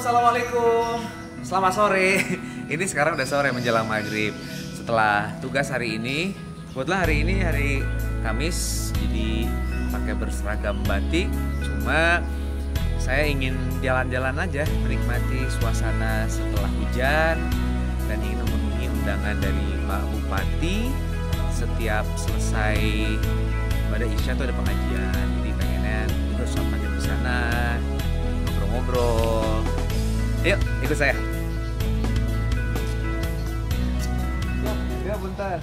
Assalamualaikum. Selamat sore. Ini sekarang udah sore menjelang maghrib. Setelah tugas hari ini, kebetulan hari ini hari Kamis, jadi pakai berseragam batik. Cuma saya ingin jalan-jalan aja, menikmati suasana setelah hujan dan ingin memenuhi undangan dari Pak Bupati. Setiap selesai pada Isya tuh ada pengajian, jadi pengennya ikut sholat maghrib di sana, ngobrol-ngobrol. Yuk, ikut saya. Ya, bentar.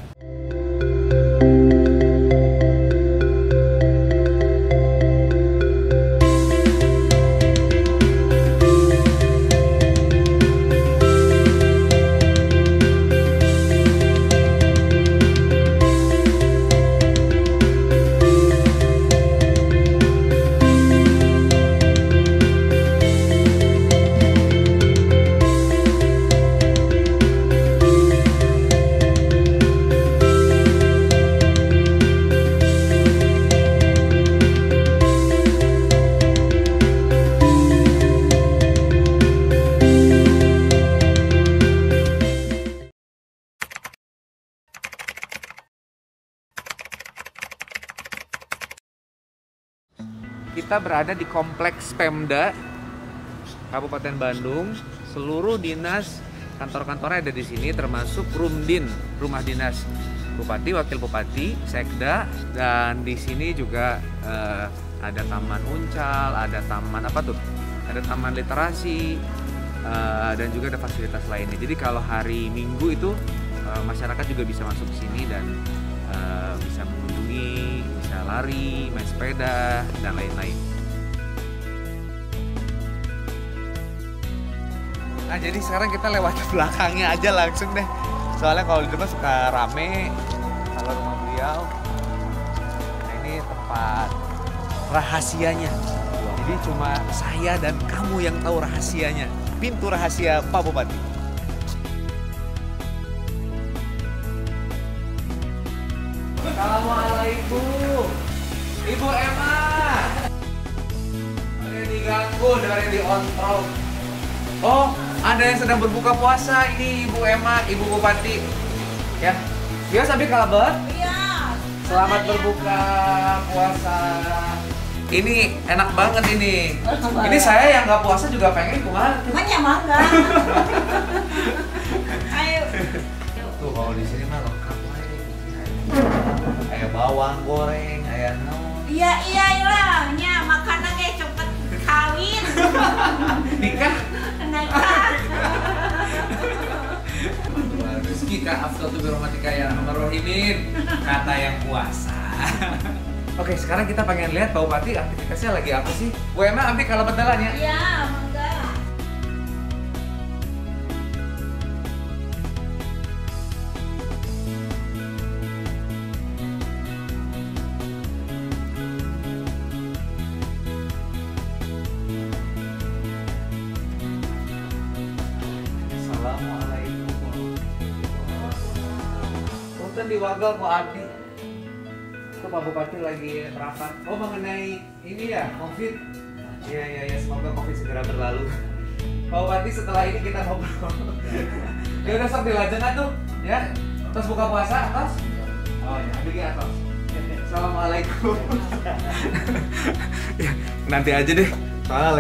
Kita berada di kompleks Pemda Kabupaten Bandung. Seluruh dinas kantor-kantornya ada di sini, termasuk Rumdin, rumah dinas Bupati, Wakil Bupati, Sekda, dan di sini juga ada Taman Uncal, ada taman apa tuh? Ada taman literasi, dan juga ada fasilitas lainnya. Jadi kalau hari Minggu itu masyarakat juga bisa masuk ke sini dan bisa mengunjungi, bisa lari, main sepeda, dan lain-lain. Nah, jadi sekarang kita lewat belakangnya aja langsung deh. Soalnya kalau di depan suka rame, kalau rumah beliau. Nah, ini tempat rahasianya. Jadi cuma saya dan kamu yang tahu rahasianya. Pintu rahasia Pak Bupati. Assalamualaikum, Ibu Emma. Ada yang diganggu, ada yang diontrol. Oh, ada yang sedang berbuka puasa. Ini Ibu Emma, Ibu Bupati. Ya, ya sampai kalabet. Iya. Selamat berbuka puasa. Ini enak banget ini. Ini saya yang nggak puasa juga pengen kumaha. Makanya mangga. Ayo. Tuh kalau di sini mah lengkap. Kayak bawang goreng, kayak Iya lah, nya makanan kayak cepet kawin. nikah. Nikah. Rezeki ka afdal birahmatika ya arhamar rahimin, kata yang puasa. Oke, sekarang kita pengen lihat Pak Bupati aktivitasnya lagi apa sih? Bu Emma, ambil kalau betelannya. Iya, mangga. Assalamualaikum. Punten diwagal Pak Adi. Itu Pak Bupati lagi rapat. Oh, mengenai ini ya, COVID. Iya, semoga COVID segera berlalu. Pak Bupati, setelah ini kita ngobrol. Ya udah sok dilajengan tuh, ya. Terus buka puasa atas? Oh ya, ambil atas. Assalamualaikum. Ya, nanti aja deh. Soalnya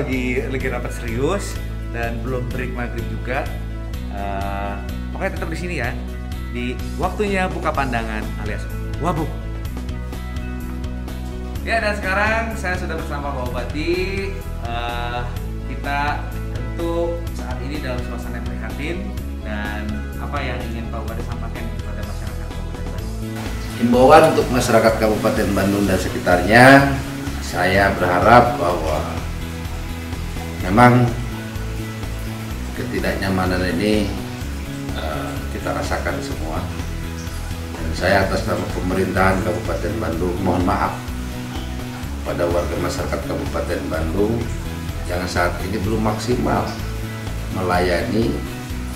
lagi rapat serius dan belum break maghrib juga. Pokoknya tetap di sini ya. Di waktunya buka pandangan alias wabuk. Ya, dan sekarang saya sudah bersama Pak Bupati. Kita tentu saat ini dalam suasana prihatin, dan apa yang ingin Pak Bupati sampaikan kepada masyarakat Kabupaten Bandung? Himbauan untuk masyarakat Kabupaten Bandung dan sekitarnya, saya berharap bahwa memang ketidaknyamanan ini kita rasakan semua. Dan saya atas nama pemerintahan Kabupaten Bandung mohon maaf pada warga masyarakat Kabupaten Bandung yang saat ini belum maksimal melayani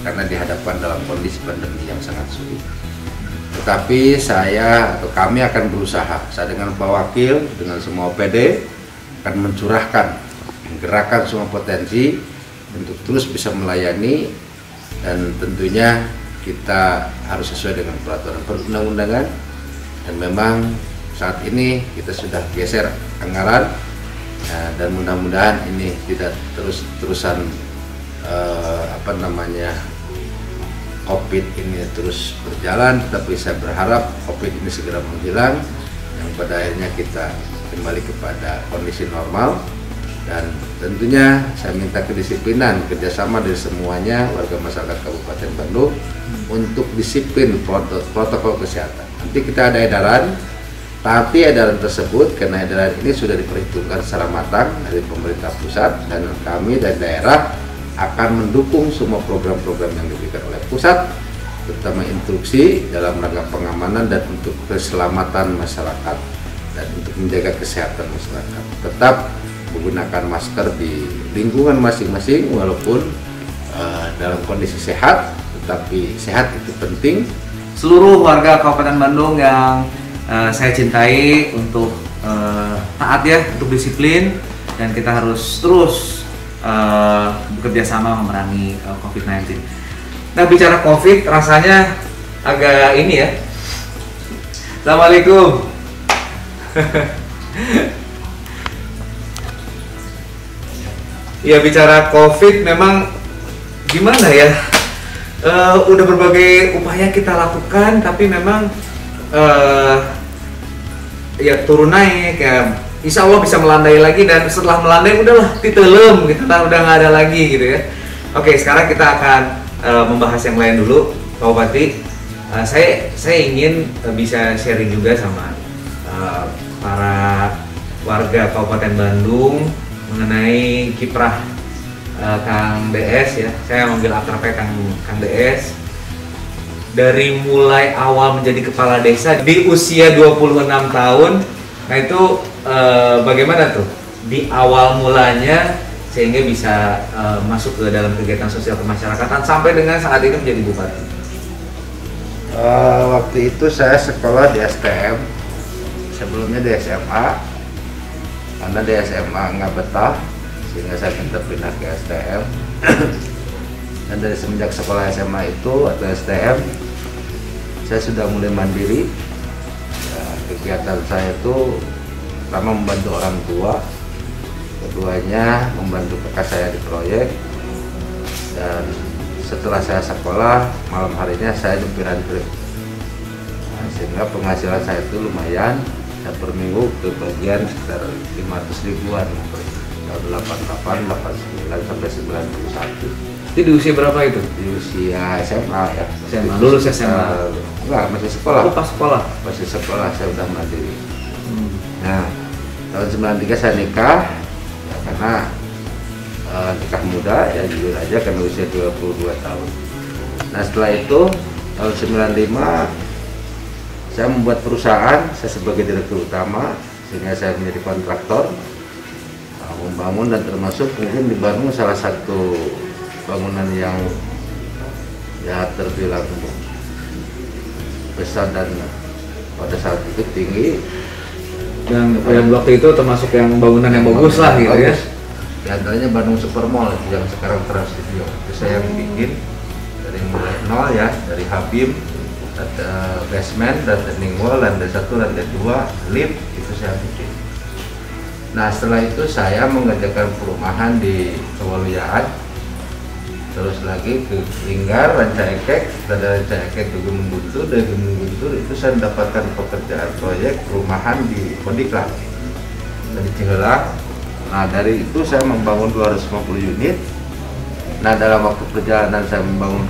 karena dihadapkan dalam kondisi pandemi yang sangat sulit. Tetapi saya atau kami akan berusaha, saya dengan Pak Wakil, dengan semua OPD akan mencurahkan, menggerakkan semua potensi untuk terus bisa melayani, dan tentunya kita harus sesuai dengan peraturan perundang-undangan. Dan memang saat ini kita sudah geser anggaran, dan mudah-mudahan ini tidak terus-terusan COVID ini terus berjalan, tapi saya berharap COVID ini segera menghilang, yang pada akhirnya kita kembali kepada kondisi normal. Dan tentunya saya minta kedisiplinan, kerjasama dari semuanya warga masyarakat Kabupaten Bandung untuk disiplin protokol kesehatan. Nanti kita ada edaran, tapi edaran tersebut, karena edaran ini sudah diperhitungkan secara matang dari pemerintah pusat, dan kami dari daerah akan mendukung semua program-program yang diberikan oleh pusat, terutama instruksi dalam rangka pengamanan dan untuk keselamatan masyarakat dan untuk menjaga kesehatan masyarakat. Tetap menggunakan masker di lingkungan masing-masing, walaupun dalam kondisi sehat, tetapi sehat itu penting. Seluruh warga Kabupaten Bandung yang saya cintai untuk taat ya, untuk disiplin, dan kita harus terus bekerja sama memerangi COVID-19. Nah, bicara COVID rasanya agak ini ya. Assalamualaikum. Ya, bicara COVID memang gimana ya, udah berbagai upaya kita lakukan, tapi memang ya turun naik ya. Insya Allah bisa melandai lagi, dan setelah melandai udahlah titelem gitu, udah nggak ada lagi gitu ya. Oke, sekarang kita akan membahas yang lain dulu, Pak Bupati. Saya ingin bisa sharing juga sama para warga Kabupaten Bandung mengenai kiprah Kang DS ya. Saya manggil akrabnya Kang DS. Dari mulai awal menjadi kepala desa di usia 26 tahun. Nah, itu bagaimana tuh di awal mulanya sehingga bisa masuk ke dalam kegiatan sosial kemasyarakatan sampai dengan saat ini menjadi bupati? Waktu itu saya sekolah di STM, sebelumnya di SMA. Karena di SMA nggak betah, sehingga saya minta pindah ke STM. Dan dari semenjak sekolah SMA itu atau STM, saya sudah mulai mandiri. Kegiatan saya itu pertama membantu orang tua, keduanya membantu kakak saya di proyek, dan setelah saya sekolah malam harinya saya nyupiran truk. Sehingga penghasilan saya itu lumayan. Dan per minggu kebagian sekitar 500 ribuan tahun 88, 89 sampai 91. Itu di usia berapa itu? Di usia SMA ya. SMA, lulus SMA? Enggak, masih sekolah. Oh, pas sekolah? Masih sekolah, saya udah mandiri. Nah, tahun 93 saya nikah, ya, karena nikah muda, ya jujur aja, karena usia 22 tahun. Nah, setelah itu tahun 95 saya membuat perusahaan, saya sebagai direktur utama, sehingga saya menjadi kontraktor membangun, dan termasuk mungkin di Bandung salah satu bangunan yang ya terbilang besar dan pada saat itu tinggi. Dan waktu itu termasuk yang bangunan yang bagus lah gitu ya. Di antaranya Bandung Supermall yang sekarang Trans Studio. Itu saya yang bikin dari mulai nol ya, dari Habib, ada basement, dan turning wall, lantai 1, lantai 2, lift, itu saya bikin. Nah, setelah itu saya mengerjakan perumahan di Kewaluyaan, terus lagi ke Linggar, Ranca Ekek, dari Ranca Ekek ke Gunung Guntur, dari Gunung Guntur itu saya mendapatkan pekerjaan proyek perumahan di Kodiklat dan di Cihelang. Nah, dari itu saya membangun 250 unit. Nah, dalam waktu perjalanan saya membangun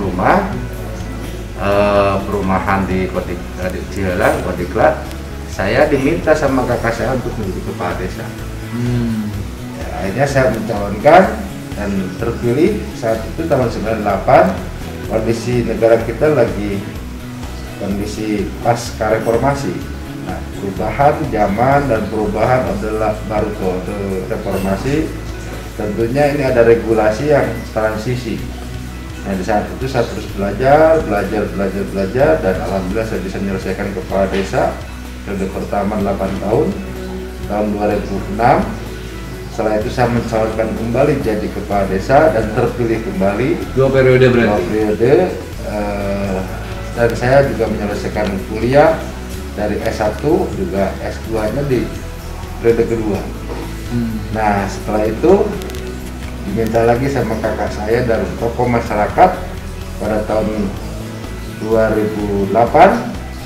perumahan di Cihelang, Kodiklat, saya diminta sama kakak saya untuk menjadi kepala desa. Ya, akhirnya saya mencalonkan dan terpilih. Saat itu tahun 98, kondisi negara kita lagi kondisi pasca reformasi. Nah, perubahan zaman dan perubahan adalah baru reformasi. Tentunya ini ada regulasi yang transisi. Nah, di saat itu saya terus belajar, dan alhamdulillah saya bisa menyelesaikan kepala desa periode pertama 8 tahun. Tahun 2006 Setelah itu saya mencalonkan kembali jadi kepala desa dan terpilih kembali 2 periode berarti. 2 periode, dan saya juga menyelesaikan kuliah dari S1 juga S2-nya di periode kedua. Nah, setelah itu diminta lagi sama kakak saya dan tokoh masyarakat pada tahun 2008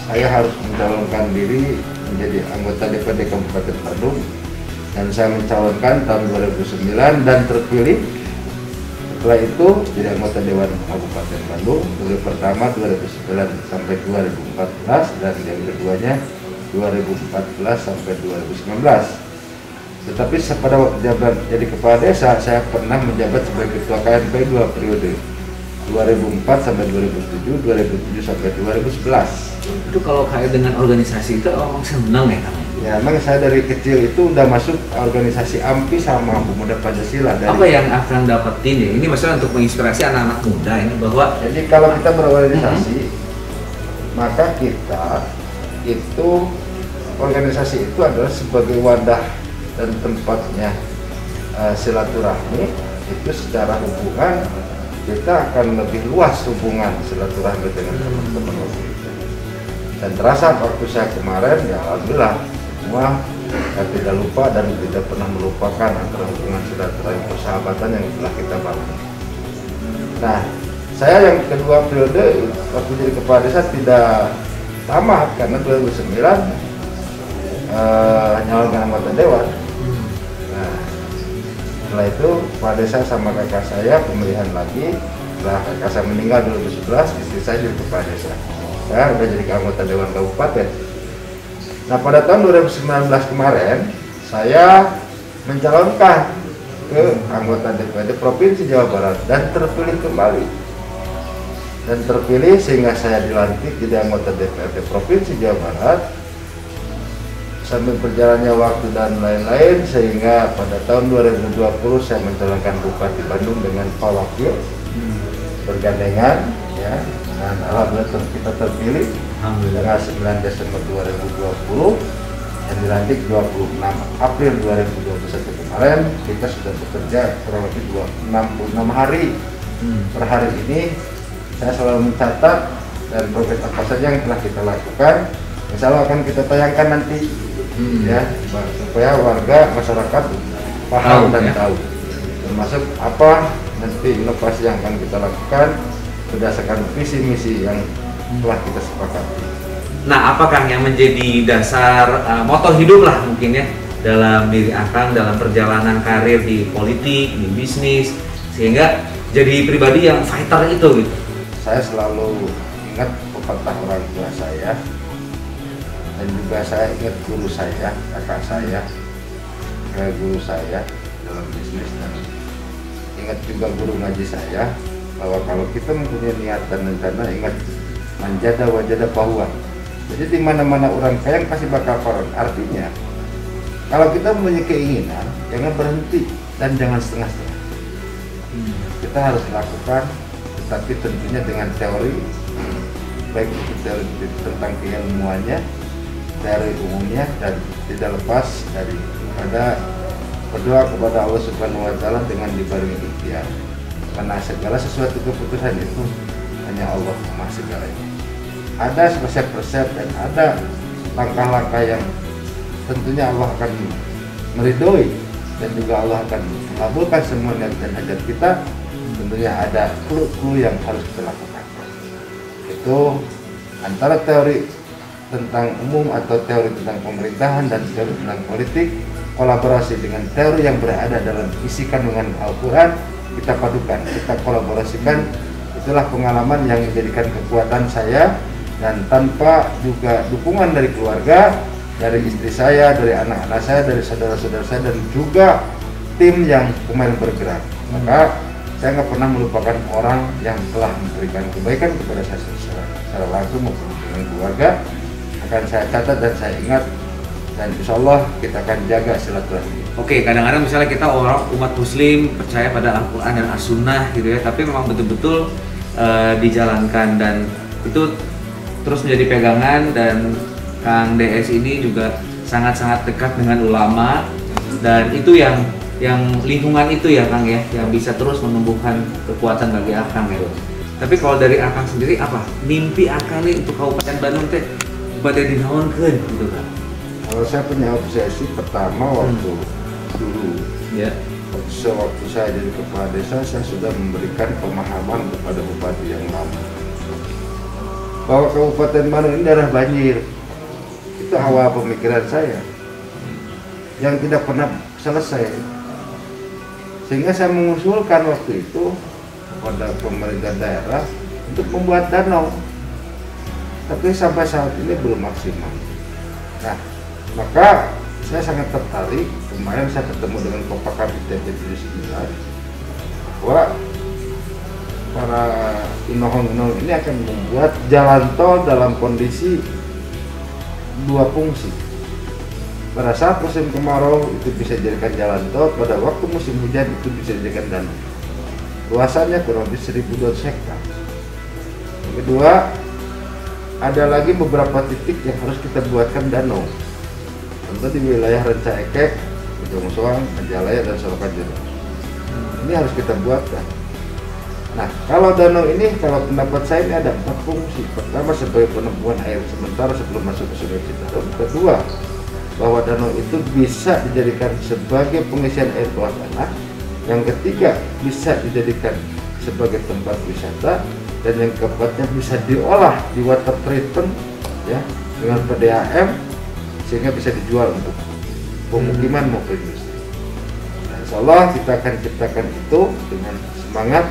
saya harus mencalonkan diri menjadi anggota DPRD Kabupaten Bandung, dan saya mencalonkan tahun 2009 dan terpilih. Setelah itu jadi anggota Dewan Kabupaten Bandung periode pertama 2009 sampai 2014 dan yang keduanya 2014 sampai 2019. Tetapi pada waktu jadi kepala desa, saya pernah menjabat sebagai ketua KNP 2 periode, 2004 sampai 2007, 2007 sampai 2011. Itu kalau kait dengan organisasi itu emang senang ya Kang? Ya, memang saya dari kecil itu udah masuk organisasi AMPI sama Pemuda Pancasila. Apa yang akan dapetin ya? Ini masalah untuk menginspirasi anak-anak muda ini bahwa jadi kalau kita berorganisasi, maka kita itu organisasi itu adalah sebagai wadah dan tempatnya silaturahmi. Itu secara hubungan kita akan lebih luas hubungan silaturahmi dengan teman-teman kita. Dan terasa waktu saya kemarin, ya alhamdulillah semua tidak lupa dan tidak pernah melupakan antara hubungan silaturahmi persahabatan yang telah kita bangun. Nah, saya yang kedua periode waktu jadi kepala desa tidak tamat karena 2009 nyalonkan anggota dewan. Nah, setelah itu kepala desa sama kakak saya pemilihan lagi. Setelah kakak saya meninggal 2011, istri saya jadi kepala desa. Saya udah jadi anggota Dewan Kabupaten. Nah, pada tahun 2019 kemarin saya mencalonkan ke anggota DPRD Provinsi Jawa Barat dan terpilih kembali. Dan terpilih sehingga saya dilantik jadi anggota DPRD Provinsi Jawa Barat. Sambil berjalannya waktu dan lain-lain, sehingga pada tahun 2020 saya mencalonkan Bupati Bandung dengan Pak Wakil bergandengan, ya, dan alhamdulillah kita terpilih dengan 9 Desember 2020 dan dilantik 26 April 2021 kemarin. Kita sudah bekerja kurang lebih 66 hari. Per hari ini saya selalu mencatat dan progres apa saja yang telah kita lakukan. Insya Allah akan kita tayangkan nanti, ya, supaya warga masyarakat paham dan tahu, termasuk apa nanti inovasi yang akan kita lakukan berdasarkan visi misi yang telah kita sepakati. Nah, apa Kang yang menjadi dasar moto hidup lah mungkin ya dalam diri Akang dalam perjalanan karir di politik, di bisnis, sehingga jadi pribadi yang fighter itu gitu? Saya selalu ingat pepatah orang tua saya, dan juga saya ingat guru saya, kakak saya, guru saya dalam bisnis, dan ingat juga guru ngaji saya bahwa kalau kita mempunyai niat dan rencana, ingat manjada wajada bahwa. Jadi di mana-mana orang kaya pasti bakal koron. Artinya kalau kita mempunyai keinginan, jangan berhenti dan jangan setengah-setengah. Kita harus lakukan, tetapi tentunya dengan teori, baik itu teori tentang keilmuannya, teori umumnya, dan tidak lepas dari berdoa kepada Allah Subhanahu wa Ta'ala dengan dibarengi ikhtiar. Karena segala sesuatu keputusan itu hanya Allah Maha segalanya. Ada resep-resep dan ada langkah-langkah yang tentunya Allah akan meridhoi, dan juga Allah akan mengabulkan semua niat dan hajat kita. Tentunya ada clue-clue yang harus kita lakukan. Itu antara teori tentang umum atau teori tentang pemerintahan dan teori tentang politik, kolaborasi dengan teori yang berada dalam isi kandungan Al-Quran, kita padukan, kita kolaborasikan. Itulah pengalaman yang menjadikan kekuatan saya, dan tanpa juga dukungan dari keluarga, dari istri saya, dari anak-anak saya, dari saudara-saudara saya, dan juga tim yang kemarin bergerak, maka saya nggak pernah melupakan orang yang telah memberikan kebaikan kepada saya secara langsung maupun dengan keluarga. Akan saya catat dan saya ingat, dan insya Allah kita akan jaga silaturahmi. Oke, kadang-kadang misalnya kita orang umat muslim percaya pada Al-Quran dan As-Sunnah gitu ya, tapi memang betul-betul dijalankan, dan itu terus menjadi pegangan. Dan Kang DS ini juga sangat-sangat dekat dengan ulama, dan itu yang yang lingkungan itu ya Kang ya, yang bisa terus menumbuhkan kekuatan bagi Akang ya. Tapi kalau dari Akang sendiri apa? Mimpi Akang nih untuk Kabupaten Bandung teh pada dinaonkeun gitu Kang. Kalau saya punya obsesi pertama waktu dulu, Ya. sewaktu saya jadi kepala desa, saya sudah memberikan pemahaman kepada bupati yang lama bahwa Kabupaten Bandung ini daerah banjir. Itu awal pemikiran saya yang tidak pernah selesai, sehingga saya mengusulkan waktu itu kepada pemerintah daerah untuk membuat danau, tapi sampai saat ini belum maksimal. Nah, maka saya sangat tertarik. Kemarin saya ketemu dengan Bapak Kabit Divisi 9 bahwa para inohong-inohong ini akan membuat jalan tol dalam kondisi dua fungsi. Pada saat musim kemarau itu bisa dijadikan jalan tol, pada waktu musim hujan itu bisa dijadikan danau. Luasannya kurang lebih 1.200 hektar. Yang kedua, ada lagi beberapa titik yang harus kita buatkan danau. Contoh di wilayah Rancaekek, Bojong Soang, Majalaya, dan Solokan Jeruk. Ini harus kita buatkan. Nah, kalau danau ini, kalau pendapat saya ini ada 4 fungsi. Pertama, sebagai penampungan air sementara sebelum masuk ke Sungai Citarum. Kedua, bahwa danau itu bisa dijadikan sebagai pengisian air bawah tanah. Yang ketiga, bisa dijadikan sebagai tempat wisata. Dan yang keempatnya, bisa diolah di water treatment ya, dengan PDAM, sehingga bisa dijual untuk pemukiman maupun industri. Nah, insya Allah kita akan ciptakan itu dengan semangat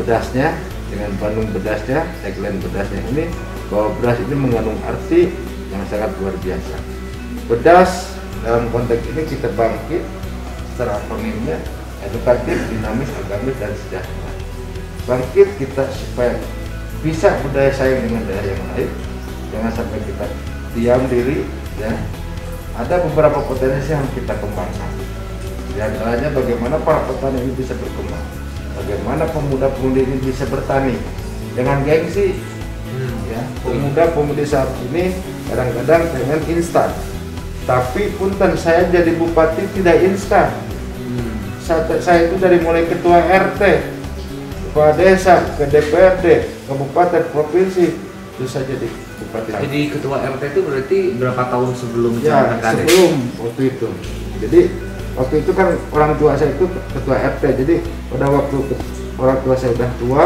bedasnya, dengan Bandung bedasnya, tagline bedasnya ini, bahwa bedas ini mengandung arti yang sangat luar biasa. Bedas dalam konteks ini kita bangkit secara akronimnya edukatif, dinamis, agamis, dan sejahtera. Bangkit kita supaya bisa budaya saing dengan daerah yang lain, jangan sampai kita diam diri ya. Ada beberapa potensi yang kita kembangkan. Di antaranya bagaimana para petani ini bisa berkembang, bagaimana pemuda-pemudi ini bisa bertani dengan gengsi. Ya, pemuda-pemudi saat ini kadang-kadang pengen instan, tapi punten saya jadi bupati tidak instan. Saya itu dari mulai ketua RT, kepala desa, ke DPRD, kabupaten, provinsi, itu saya jadi bupati. Jadi ketua RT itu berarti berapa tahun sebelum Ya, sebelum waktu itu. Jadi waktu itu kan orang tua saya itu ketua RT. Jadi pada waktu orang tua saya udah tua,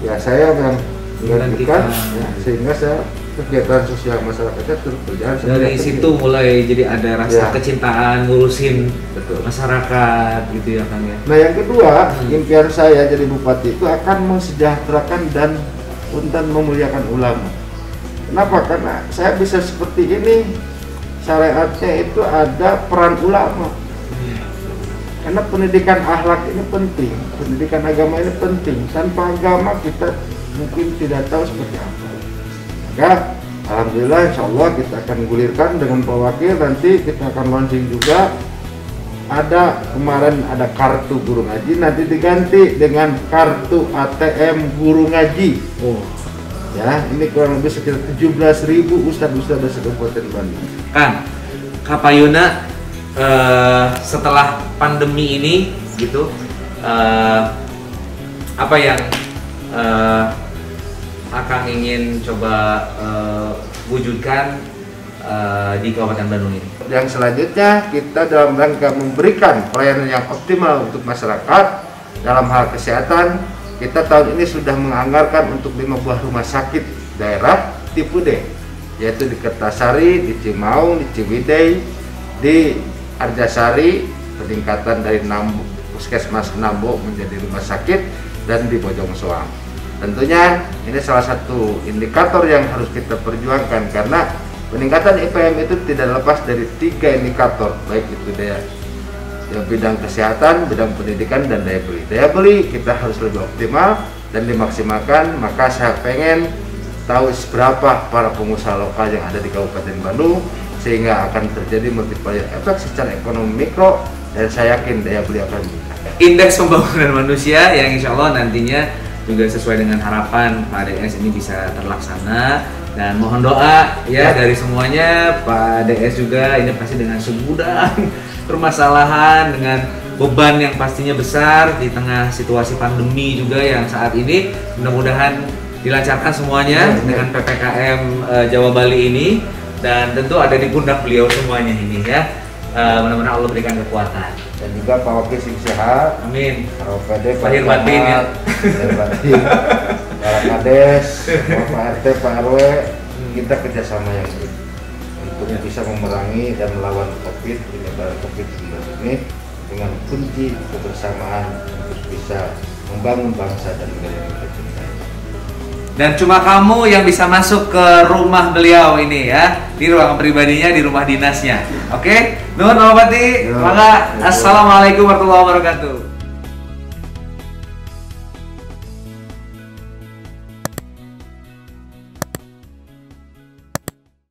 ya saya yang menggantikan, ya, sehingga saya kegiatan sosial masyarakatnya terus berjalan. Dari situ mulai jadi ada rasa Ya. kecintaan ngurusin Betul. masyarakat gitu ya Kang ya. Nah, yang kedua, impian saya jadi bupati itu akan mensejahterakan dan punten memuliakan ulama. Kenapa? Karena saya bisa seperti ini, syariatnya itu ada peran ulama. Karena pendidikan akhlak ini penting, pendidikan agama ini penting. Tanpa agama kita mungkin tidak tahu seperti apa. Maka alhamdulillah insya Allah kita akan gulirkan dengan Pak Wakil, nanti kita akan launching juga. Ada kemarin ada kartu guru ngaji, nanti diganti dengan kartu ATM guru ngaji. Oh. Ya, ini kurang lebih sekitar 17.000 ustadz-ustadz Kabupaten Bandung. Kang, Kapayuna setelah pandemi ini gitu, apa yang Akang ingin coba wujudkan di Kabupaten Bandung ini? Yang selanjutnya kita dalam rangka memberikan pelayanan yang optimal untuk masyarakat dalam hal kesehatan, kita tahun ini sudah menganggarkan untuk 5 buah rumah sakit daerah tipe D, yaitu di Kertasari, di Cimaung, di Ciwidey, di Arjasari, peningkatan dari Puskesmas Nambo menjadi rumah sakit, dan di Bojong Soang. Tentunya ini salah satu indikator yang harus kita perjuangkan, karena peningkatan IPM itu tidak lepas dari 3 indikator, baik itu daya bidang kesehatan, bidang pendidikan, dan daya beli. Daya beli kita harus lebih optimal dan dimaksimalkan. Maka saya pengen tahu seberapa para pengusaha lokal yang ada di Kabupaten Bandung, sehingga akan terjadi multiplier efek secara ekonomi mikro, dan saya yakin daya beli akan meningkat. Indeks pembangunan manusia yang insya Allah nantinya juga sesuai dengan harapan Pak DS ini bisa terlaksana, Dan mohon doa ya dari semuanya, Pak DS juga ini pasti dengan segudang permasalahan, dengan beban yang pastinya besar di tengah situasi pandemi juga yang saat ini. Mudah-mudahan dilancarkan semuanya dengan PPKM Jawa Bali ini, dan tentu ada di pundak beliau semuanya ini ya. Mudah-mudahan Allah berikan kekuatan. Dan juga Pak Wakil sing sehat. Amin. Pak OPD, Pak Lahir batin ya. Pak Kades, Pak RT, Pak RW, kita kerjasama yang baik untuk bisa memerangi dan melawan COVID, penyebaran COVID-19 ini dengan kunci kebersamaan untuk bisa membangun bangsa dan negara yang kita cintai. Dan cuma kamu yang bisa masuk ke rumah beliau ini ya, di ruangan pribadinya, di rumah dinasnya. Oke? Nuhun Pak Bupati. Maka assalamualaikum warahmatullahi wabarakatuh.